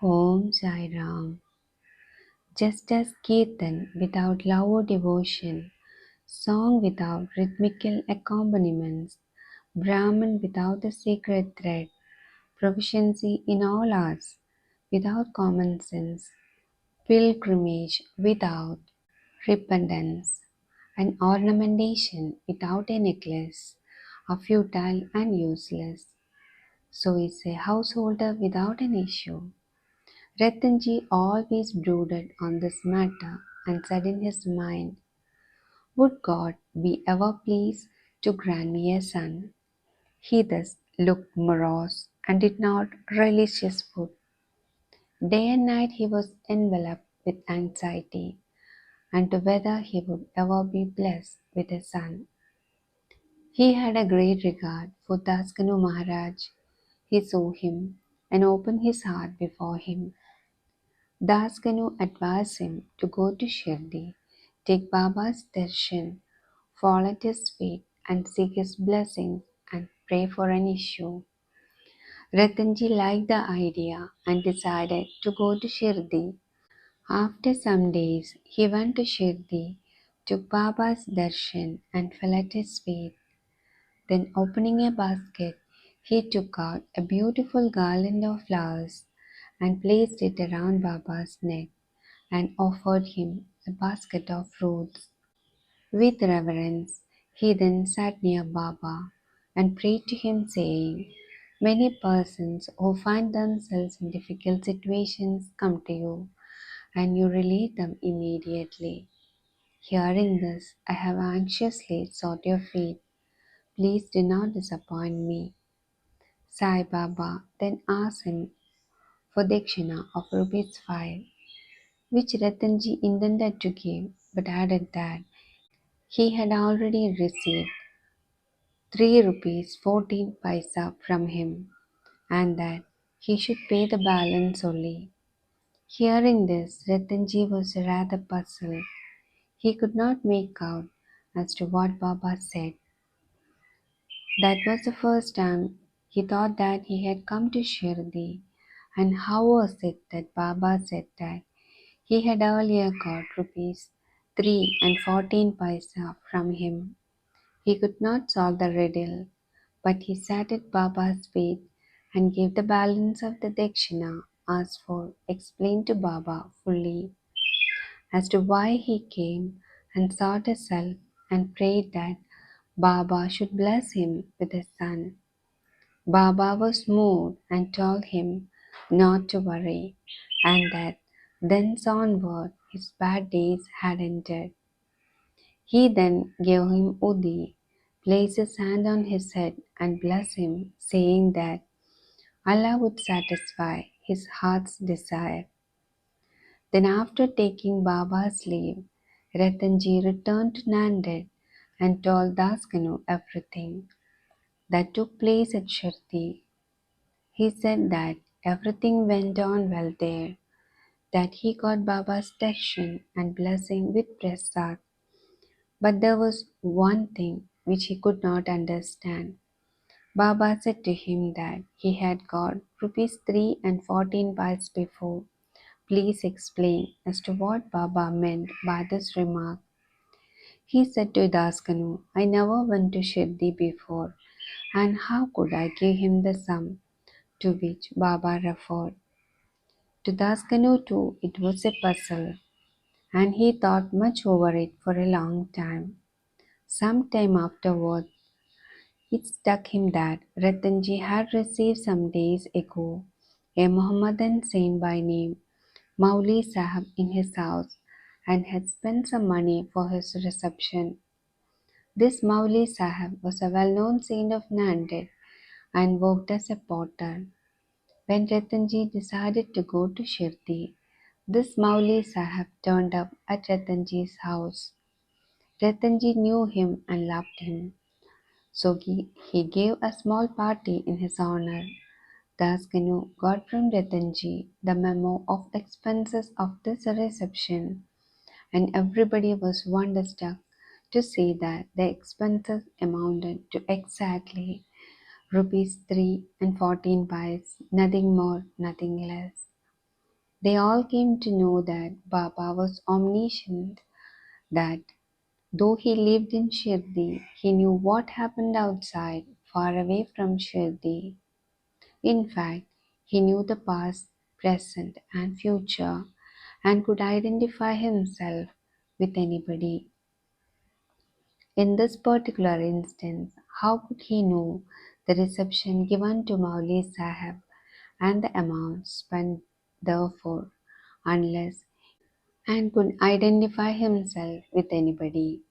Om Sai Ram. Just as Kirtan without love or devotion, song without rhythmical accompaniments, Brahman without a sacred thread, proficiency in all arts without common sense, pilgrimage without repentance, and ornamentation without a necklace are futile and useless. So is a householder without an issue. Ratanji always brooded on this matter and said in his mind, would God be ever pleased to grant me a son? He thus looked morose and did not relish his food. Day and night he was enveloped with anxiety and to whether he would ever be blessed with a son. He had a great regard for Daskanu Maharaj. He saw him and opened his heart before him. Daskanu advised him to go to Shirdi, take Baba's darshan, fall at his feet and seek his blessings and pray for an issue. Ratanji liked the idea and decided to go to Shirdi. After some days, he went to Shirdi, took Baba's darshan and fell at his feet. Then opening a basket, he took out a beautiful garland of flowers and placed it around Baba's neck and offered him a basket of fruits. With reverence, he then sat near Baba and prayed to him, saying, many persons who find themselves in difficult situations come to you, and you relieve them immediately. Hearing this, I have anxiously sought your feet. Please do not disappoint me. Sai Baba then asked him for dakshina of rupees 5, which Ratanji intended to give, but added that he had already received 3 rupees 14 paisa from him, and that he should pay the balance only. Hearing this, Ratanji was rather puzzled. He could not make out as to what Baba said. That was the first time he thought that he had come to Shirdi, and how was it that Baba said that he had earlier got rupees 3 and 14 paisa from him. He could not solve the riddle, but he sat at Baba's feet and gave the balance of the dakshina asked for, explained to Baba fully as to why he came and sought his help and prayed that Baba should bless him with a son. Baba was moved and told him not to worry and that thence onward his bad days had ended. He then gave him Udi, placed his hand on his head and blessed him, saying that Allah would satisfy his heart's desire. Then after taking Baba's leave, Ratanji returned to Nanded and told Daskanu everything that took place at Shirdi. He said that everything went on well there, that he got Baba's darshan and blessing with prasad. But there was one thing which he could not understand. Baba said to him that he had got rupees 3 and 14 pice before. Please explain as to what Baba meant by this remark. He said to Daskanu, I never went to Shirdi before, and how could I give him the sum to which Baba referred? To Daskanu too it was a puzzle, and he thought much over it for a long time. Some time afterward, it struck him that Ratanji had received some days ago a Mohammedan saint by name Mauli Sahib in his house and had spent some money for his reception. This Mauli Sahib was a well-known saint of Nanded and worked as a potter. When Ratanji decided to go to Shirdi, this Mauli Sahib turned up at Ratanji's house. Ratanji knew him and loved him, so he gave a small party in his honor. Daskanu got from Ratanji the memo of expenses of this reception, and everybody was wonderstruck to see that the expenses amounted to exactly rupees 3 and 14 pice, nothing more, nothing less. They all came to know that Baba was omniscient, that though he lived in Shirdi, he knew what happened outside, far away from Shirdi. In fact, he knew the past, present, and future and could identify himself with anybody. In this particular instance, how could he know the reception given to Mauli Sahib and the amount spent therefore, unless and could identify himself with anybody?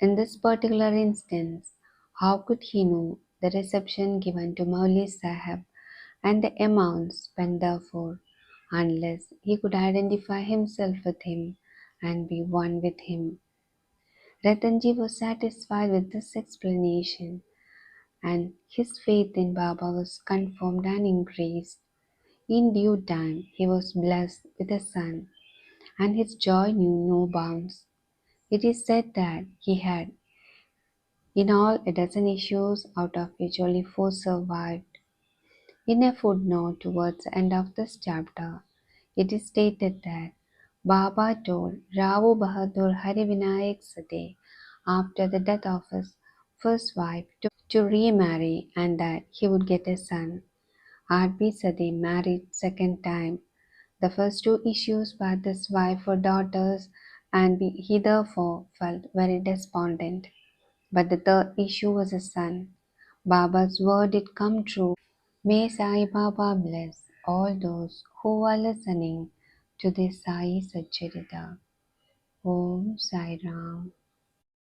In this particular instance, how could he know the reception given to Mauli Sahib and the amount spent therefore, unless he could identify himself with him and be one with him? Ratanji was satisfied with this explanation, and his faith in Baba was confirmed and increased. In due time, he was blessed with a son, and his joy knew no bounds. It is said that he had in all a dozen issues, out of which only four survived. In a footnote towards the end of this chapter, it is stated that Baba told Rao Bahadur Hari Vinayak Sade after the death of his first wife to remarry and that he would get a son. R.B. Sade married second time. The first two issues were his wife or daughters, and he therefore felt very despondent. But the third issue was a son. Baba's word did come true. May Sai Baba bless all those who are listening to this Sai Satcharita. Om Sai Ram.